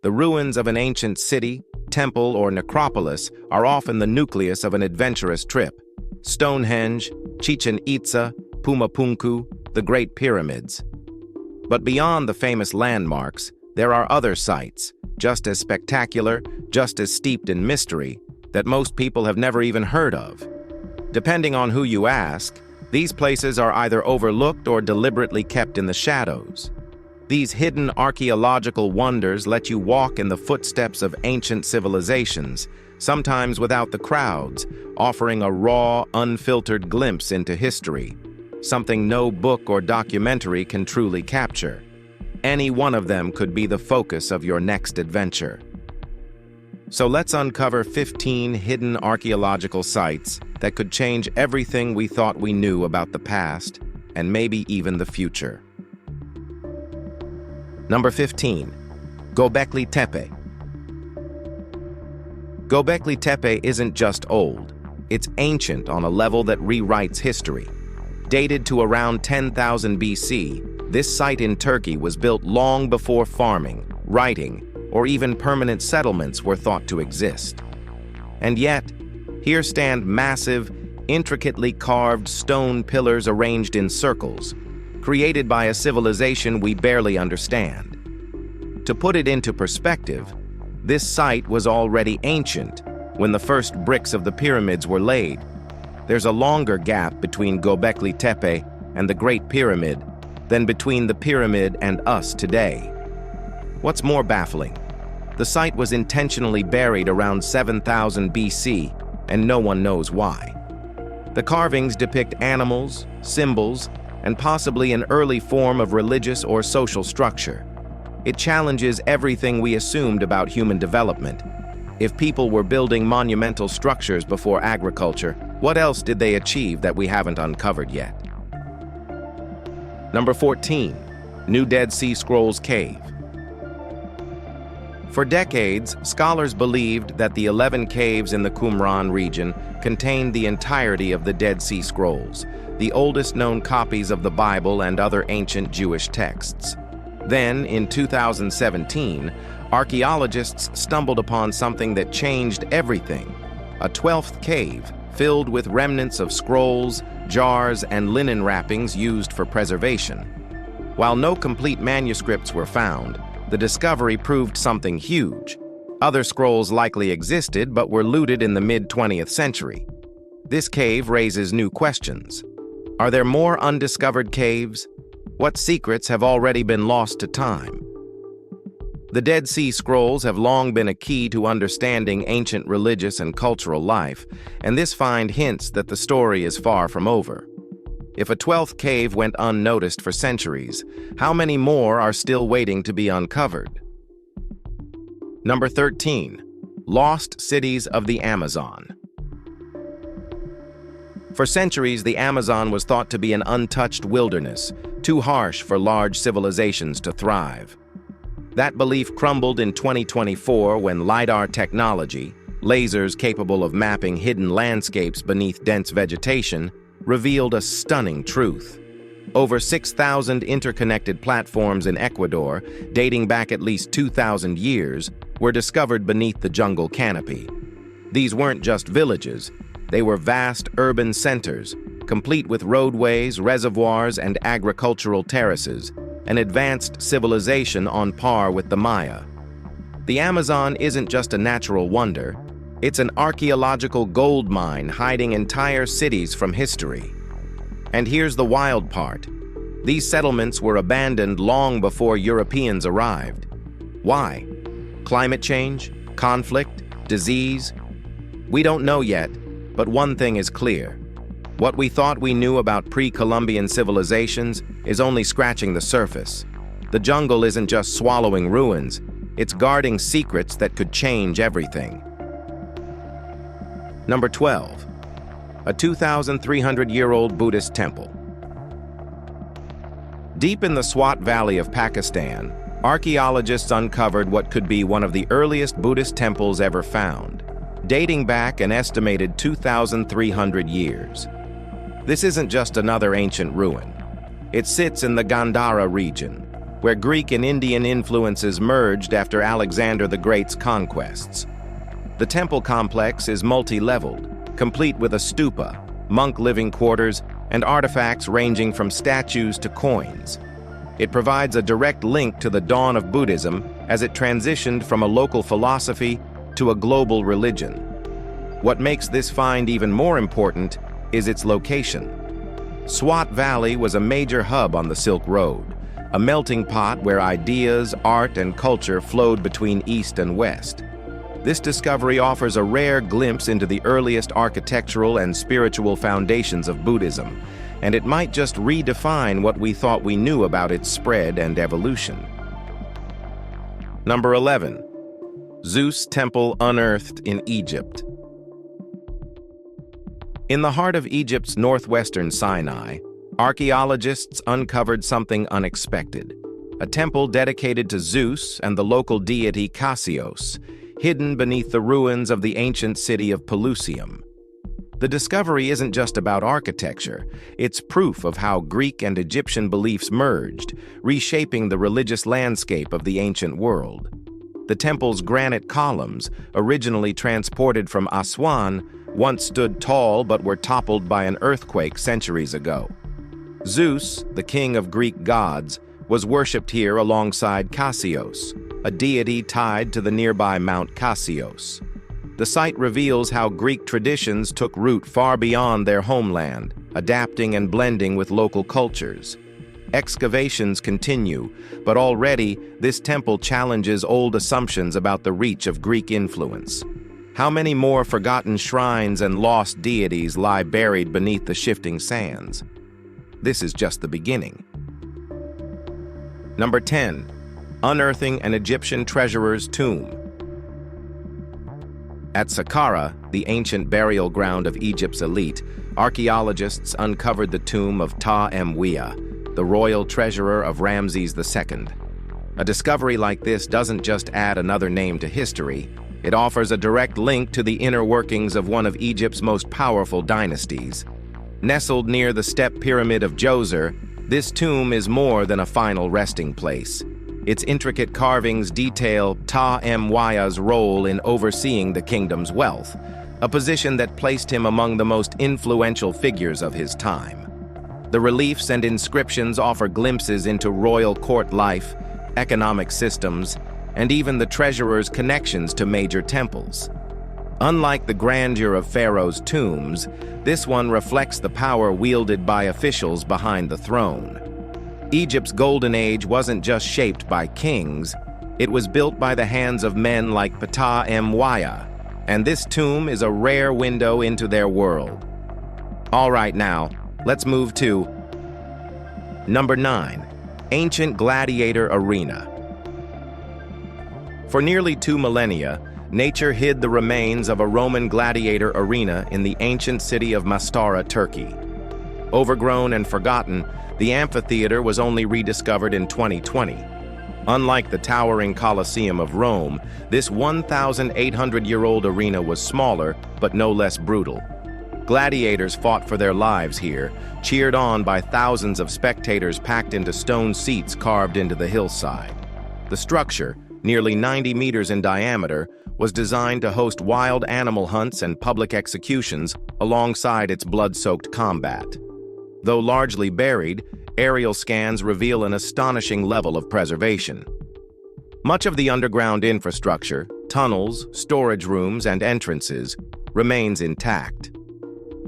The ruins of an ancient city, temple, or necropolis are often the nucleus of an adventurous trip. Stonehenge, Chichen Itza, Pumapunku, the Great Pyramids. But beyond the famous landmarks, there are other sites, just as spectacular, just as steeped in mystery, that most people have never even heard of. Depending on who you ask, these places are either overlooked or deliberately kept in the shadows. These hidden archaeological wonders let you walk in the footsteps of ancient civilizations, sometimes without the crowds, offering a raw, unfiltered glimpse into history, something no book or documentary can truly capture. Any one of them could be the focus of your next adventure. So let's uncover 15 hidden archaeological sites that could change everything we thought we knew about the past, and maybe even the future. Number 15. Gobekli Tepe. Gobekli Tepe isn't just old, it's ancient on a level that rewrites history. Dated to around 10,000 BC, this site in Turkey was built long before farming, writing, or even permanent settlements were thought to exist. And yet, here stand massive, intricately carved stone pillars arranged in circles, created by a civilization we barely understand. To put it into perspective, this site was already ancient when the first bricks of the pyramids were laid. There's a longer gap between Gobekli Tepe and the Great Pyramid than between the pyramid and us today. What's more baffling? The site was intentionally buried around 7000 BC, and no one knows why. The carvings depict animals, symbols, and possibly an early form of religious or social structure. It challenges everything we assumed about human development. If people were building monumental structures before agriculture, what else did they achieve that we haven't uncovered yet? Number 14. New Dead Sea Scrolls Cave. For decades, scholars believed that the 11 caves in the Qumran region contained the entirety of the Dead Sea Scrolls, the oldest known copies of the Bible and other ancient Jewish texts. Then, in 2017, archaeologists stumbled upon something that changed everything: a 12th cave filled with remnants of scrolls, jars, and linen wrappings used for preservation. While no complete manuscripts were found, the discovery proved something huge. Other scrolls likely existed but were looted in the mid-20th century. This cave raises new questions. Are there more undiscovered caves? What secrets have already been lost to time? The Dead Sea Scrolls have long been a key to understanding ancient religious and cultural life, and this find hints that the story is far from over. If a 12th cave went unnoticed for centuries, how many more are still waiting to be uncovered? Number 13. Lost Cities of the Amazon. For centuries, the Amazon was thought to be an untouched wilderness, too harsh for large civilizations to thrive. That belief crumbled in 2024 when LiDAR technology, lasers capable of mapping hidden landscapes beneath dense vegetation, revealed a stunning truth. Over 6,000 interconnected platforms in Ecuador, dating back at least 2,000 years, were discovered beneath the jungle canopy. These weren't just villages. They were vast urban centers, complete with roadways, reservoirs, and agricultural terraces, an advanced civilization on par with the Maya. The Amazon isn't just a natural wonder, it's an archaeological gold mine hiding entire cities from history. And here's the wild part. These settlements were abandoned long before Europeans arrived. Why? Climate change? Conflict? Disease? We don't know yet, but one thing is clear. What we thought we knew about pre-Columbian civilizations is only scratching the surface. The jungle isn't just swallowing ruins, it's guarding secrets that could change everything. Number 12. A 2,300-year-old Buddhist temple. Deep in the SWAT Valley of Pakistan, archaeologists uncovered what could be one of the earliest Buddhist temples ever found, dating back an estimated 2,300 years. This isn't just another ancient ruin. It sits in the Gandhara region, where Greek and Indian influences merged after Alexander the Great's conquests. The temple complex is multi-leveled, complete with a stupa, monk living quarters, and artifacts ranging from statues to coins. It provides a direct link to the dawn of Buddhism as it transitioned from a local philosophy to a global religion. What makes this find even more important is its location. SWAT Valley was a major hub on the Silk Road, a melting pot where ideas, art, and culture flowed between East and West. This discovery offers a rare glimpse into the earliest architectural and spiritual foundations of Buddhism, and it might just redefine what we thought we knew about its spread and evolution. Number 11. Zeus Temple unearthed in Egypt. In the heart of Egypt's northwestern Sinai, archaeologists uncovered something unexpected: a temple dedicated to Zeus and the local deity Cassios, hidden beneath the ruins of the ancient city of Pelusium. The discovery isn't just about architecture, it's proof of how Greek and Egyptian beliefs merged, reshaping the religious landscape of the ancient world. The temple's granite columns, originally transported from Aswan, once stood tall but were toppled by an earthquake centuries ago. Zeus, the king of Greek gods, was worshipped here alongside Cassios, a deity tied to the nearby Mount Cassios. The site reveals how Greek traditions took root far beyond their homeland, adapting and blending with local cultures. Excavations continue, but already this temple challenges old assumptions about the reach of Greek influence. How many more forgotten shrines and lost deities lie buried beneath the shifting sands? This is just the beginning. Number 10. Unearthing an Egyptian treasurer's tomb. At Saqqara, the ancient burial ground of Egypt's elite, archaeologists uncovered the tomb of Ta-Mwiya, the royal treasurer of Ramses II. A discovery like this doesn't just add another name to history, it offers a direct link to the inner workings of one of Egypt's most powerful dynasties. Nestled near the step pyramid of Djoser, this tomb is more than a final resting place. Its intricate carvings detail Ta-Mwiya's role in overseeing the kingdom's wealth, a position that placed him among the most influential figures of his time. The reliefs and inscriptions offer glimpses into royal court life, economic systems, and even the treasurer's connections to major temples. Unlike the grandeur of pharaohs' tombs, this one reflects the power wielded by officials behind the throne. Egypt's golden age wasn't just shaped by kings, it was built by the hands of men like Ta-Mwiya, and this tomb is a rare window into their world. All right, now, let's move to Number 9. Ancient Gladiator Arena. For nearly 2 millennia, nature hid the remains of a Roman gladiator arena in the ancient city of Mastara, Turkey. Overgrown and forgotten, the amphitheater was only rediscovered in 2020. Unlike the towering Colosseum of Rome, this 1,800-year-old arena was smaller, but no less brutal. Gladiators fought for their lives here, cheered on by thousands of spectators packed into stone seats carved into the hillside. The structure, nearly 90 meters in diameter, was designed to host wild animal hunts and public executions alongside its blood-soaked combat. Though largely buried, aerial scans reveal an astonishing level of preservation. Much of the underground infrastructure, tunnels, storage rooms, and entrances remains intact.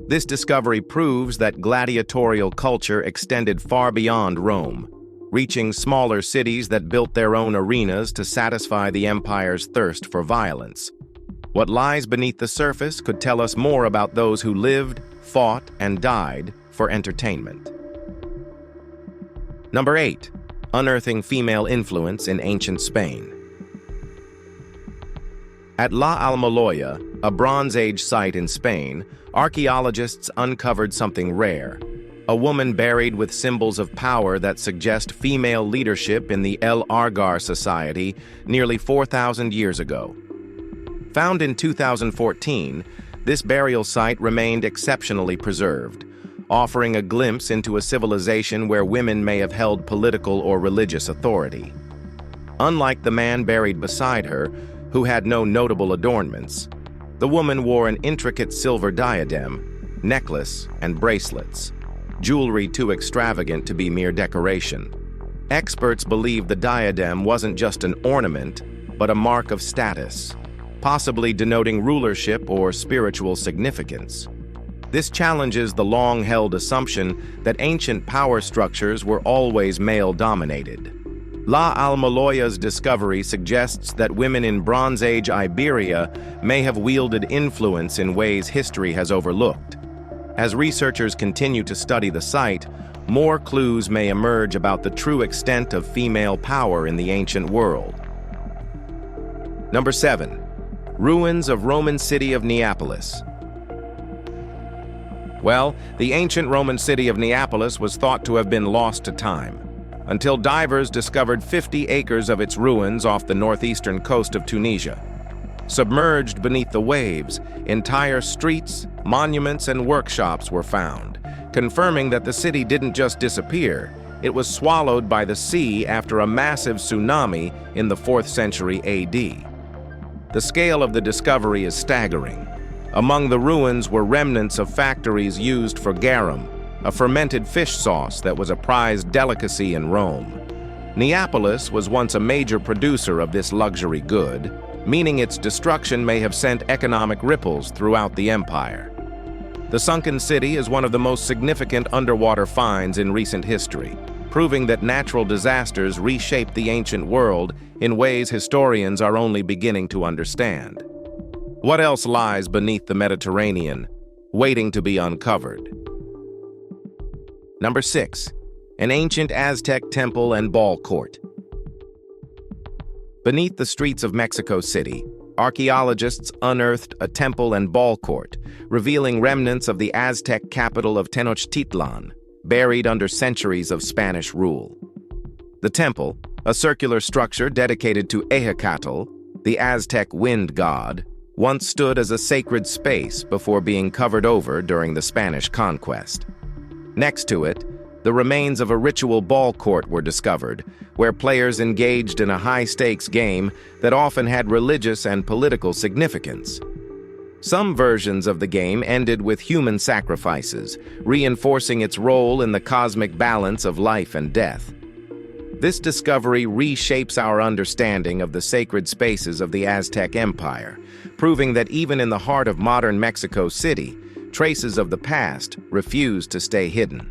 This discovery proves that gladiatorial culture extended far beyond Rome, reaching smaller cities that built their own arenas to satisfy the empire's thirst for violence. What lies beneath the surface could tell us more about those who lived, fought, and died for entertainment. Number 8. Unearthing female influence in ancient Spain. At La Almoloya, a Bronze Age site in Spain, archaeologists uncovered something rare: a woman buried with symbols of power that suggest female leadership in the El Argar society nearly 4,000 years ago. Found in 2014, this burial site remained exceptionally preserved. offering a glimpse into a civilization where women may have held political or religious authority. Unlike the man buried beside her, who had no notable adornments, the woman wore an intricate silver diadem, necklace, and bracelets, jewelry too extravagant to be mere decoration. Experts believe the diadem wasn't just an ornament, but a mark of status, possibly denoting rulership or spiritual significance. This challenges the long-held assumption that ancient power structures were always male-dominated. La Almoloya's discovery suggests that women in Bronze Age Iberia may have wielded influence in ways history has overlooked. As researchers continue to study the site, more clues may emerge about the true extent of female power in the ancient world. Number 7. Ruins of Roman city of Neapolis. Well, the ancient Roman city of Neapolis was thought to have been lost to time, until divers discovered 50 acres of its ruins off the northeastern coast of Tunisia. Submerged beneath the waves, entire streets, monuments, and workshops were found, confirming that the city didn't just disappear, it was swallowed by the sea after a massive tsunami in the 4th century AD. The scale of the discovery is staggering. Among the ruins were remnants of factories used for garum, a fermented fish sauce that was a prized delicacy in Rome. Neapolis was once a major producer of this luxury good, meaning its destruction may have sent economic ripples throughout the empire. The Sunken city is one of the most significant underwater finds in recent history, proving that natural disasters reshaped the ancient world in ways historians are only beginning to understand. What else lies beneath the Mediterranean, waiting to be uncovered? Number 6. An ancient Aztec temple and ball court. Beneath the streets of Mexico City, archaeologists unearthed a temple and ball court, revealing remnants of the Aztec capital of Tenochtitlan, buried under centuries of Spanish rule. The temple, a circular structure dedicated to Ehecatl, the Aztec wind god, once stood as a sacred space before being covered over during the Spanish conquest. Next to it, the remains of a ritual ball court were discovered, where players engaged in a high-stakes game that often had religious and political significance. Some versions of the game ended with human sacrifices, reinforcing its role in the cosmic balance of life and death. This discovery reshapes our understanding of the sacred spaces of the Aztec Empire, proving that even in the heart of modern Mexico City, traces of the past refuse to stay hidden.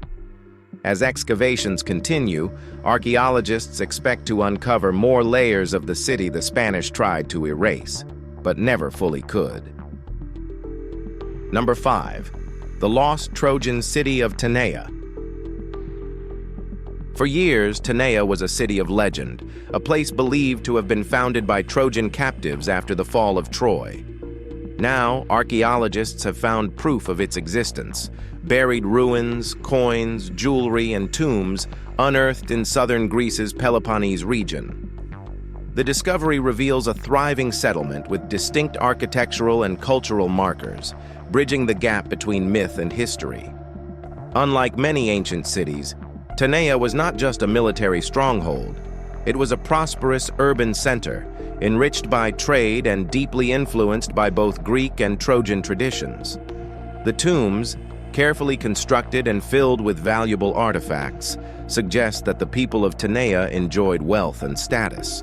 As excavations continue, archaeologists expect to uncover more layers of the city the Spanish tried to erase, but never fully could. Number 5. The lost Trojan city of Tenea. For years, Tenea was a city of legend, a place believed to have been founded by Trojan captives after the fall of Troy. Now, archaeologists have found proof of its existence: buried ruins, coins, jewelry, and tombs unearthed in southern Greece's Peloponnese region. The discovery reveals a thriving settlement with distinct architectural and cultural markers, bridging the gap between myth and history. Unlike many ancient cities, Tenea was not just a military stronghold. It was a prosperous urban center, enriched by trade and deeply influenced by both Greek and Trojan traditions. The tombs, carefully constructed and filled with valuable artifacts, suggest that the people of Tenea enjoyed wealth and status.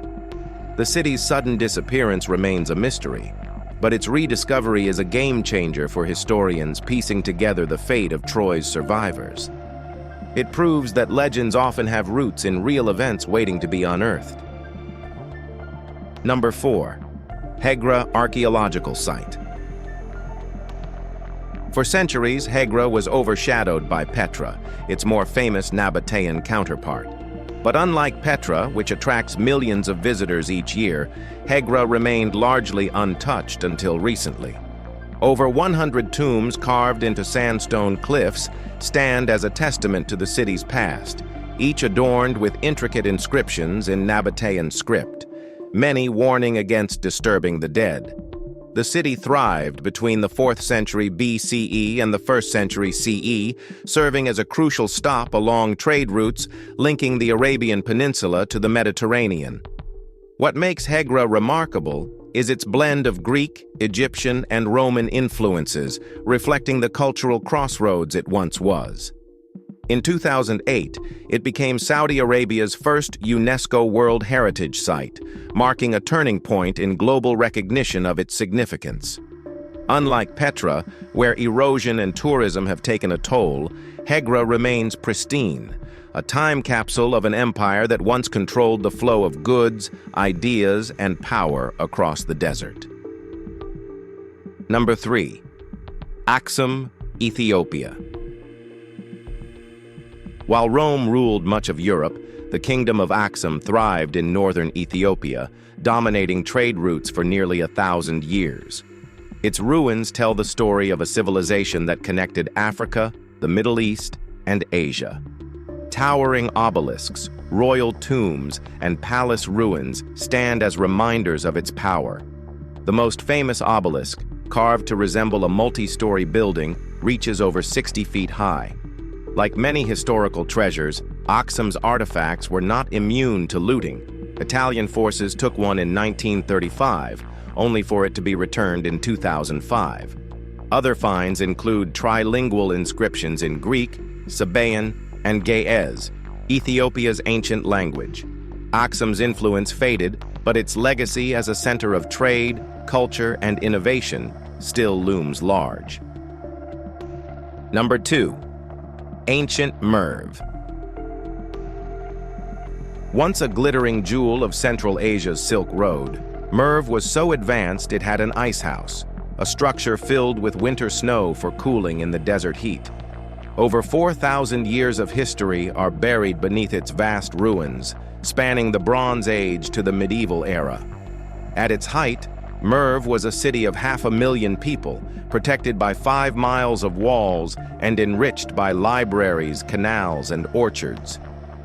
The city's sudden disappearance remains a mystery, but its rediscovery is a game-changer for historians piecing together the fate of Troy's survivors. It proves that legends often have roots in real events waiting to be unearthed. Number 4. Hegra Archaeological Site. For centuries, Hegra was overshadowed by Petra, its more famous Nabatean counterpart. But unlike Petra, which attracts millions of visitors each year, Hegra remained largely untouched until recently. Over 100 tombs carved into sandstone cliffs stand as a testament to the city's past, each adorned with intricate inscriptions in Nabatean script, many warning against disturbing the dead. The city thrived between the 4th century BCE and the 1st century CE, serving as a crucial stop along trade routes linking the Arabian Peninsula to the Mediterranean. What makes Hegra remarkable is its blend of Greek, Egyptian, and Roman influences, reflecting the cultural crossroads it once was. In 2008, it became Saudi Arabia's first UNESCO World Heritage Site, marking a turning point in global recognition of its significance. Unlike Petra, where erosion and tourism have taken a toll, Hegra remains pristine, a time capsule of an empire that once controlled the flow of goods, ideas, and power across the desert. Number 3. Aksum, Ethiopia. While Rome ruled much of Europe, the kingdom of Aksum thrived in northern Ethiopia, dominating trade routes for nearly 1,000 years. Its ruins tell the story of a civilization that connected Africa, the Middle East, and Asia. Towering obelisks, royal tombs, and palace ruins stand as reminders of its power. The most famous obelisk, carved to resemble a multi-story building, reaches over 60 feet high. Like many historical treasures, Aksum's artifacts were not immune to looting. Italian forces took one in 1935, only for it to be returned in 2005. Other finds include trilingual inscriptions in Greek, Sabaean, and Ge'ez, Ethiopia's ancient language. Aksum's influence faded, but its legacy as a center of trade, culture, and innovation still looms large. Number 2. Ancient Merv. Once a glittering jewel of Central Asia's Silk Road, Merv was so advanced it had an ice house, a structure filled with winter snow for cooling in the desert heat. Over 4,000 years of history are buried beneath its vast ruins, spanning the Bronze Age to the medieval era. At its height, Merv was a city of 500,000 people, protected by 5 miles of walls and enriched by libraries, canals, and orchards.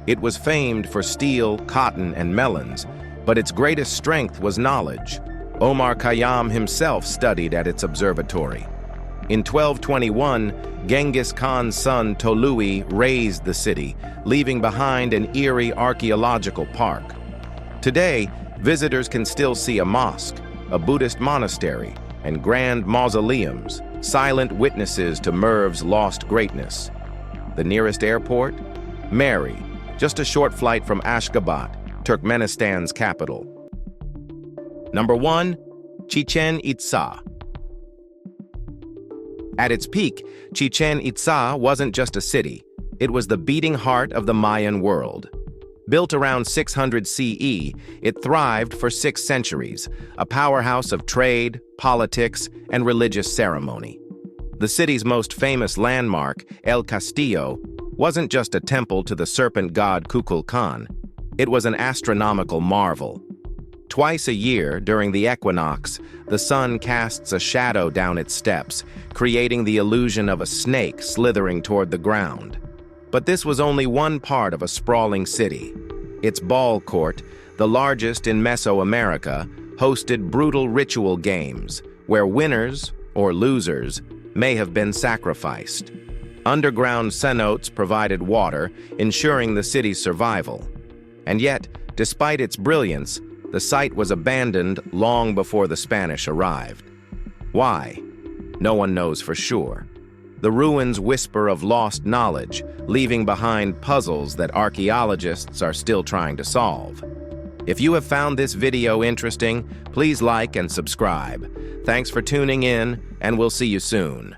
It was famed for steel, cotton, and melons, but its greatest strength was knowledge. Omar Khayyam himself studied at its observatory. In 1221, Genghis Khan's son Tolui razed the city, leaving behind an eerie archaeological park. Today, visitors can still see a mosque, a Buddhist monastery, and grand mausoleums, silent witnesses to Merv's lost greatness. The nearest airport? Mary, just a short flight from Ashgabat, Turkmenistan's capital. Number 1. Chichen Itza. At its peak, Chichen Itza wasn't just a city, it was the beating heart of the Mayan world. Built around 600 CE, it thrived for 6 centuries, a powerhouse of trade, politics, and religious ceremony. The city's most famous landmark, El Castillo, wasn't just a temple to the serpent god Kukulkan. It was an astronomical marvel. Twice a year, during the equinox, the sun casts a shadow down its steps, creating the illusion of a snake slithering toward the ground. But this was only one part of a sprawling city. Its ball court, the largest in Mesoamerica, hosted brutal ritual games, where winners, or losers, may have been sacrificed. Underground cenotes provided water, ensuring the city's survival. And yet, despite its brilliance, the site was abandoned long before the Spanish arrived. Why? No one knows for sure. The ruins whisper of lost knowledge, leaving behind puzzles that archaeologists are still trying to solve. If you have found this video interesting, please like and subscribe. Thanks for tuning in, and we'll see you soon.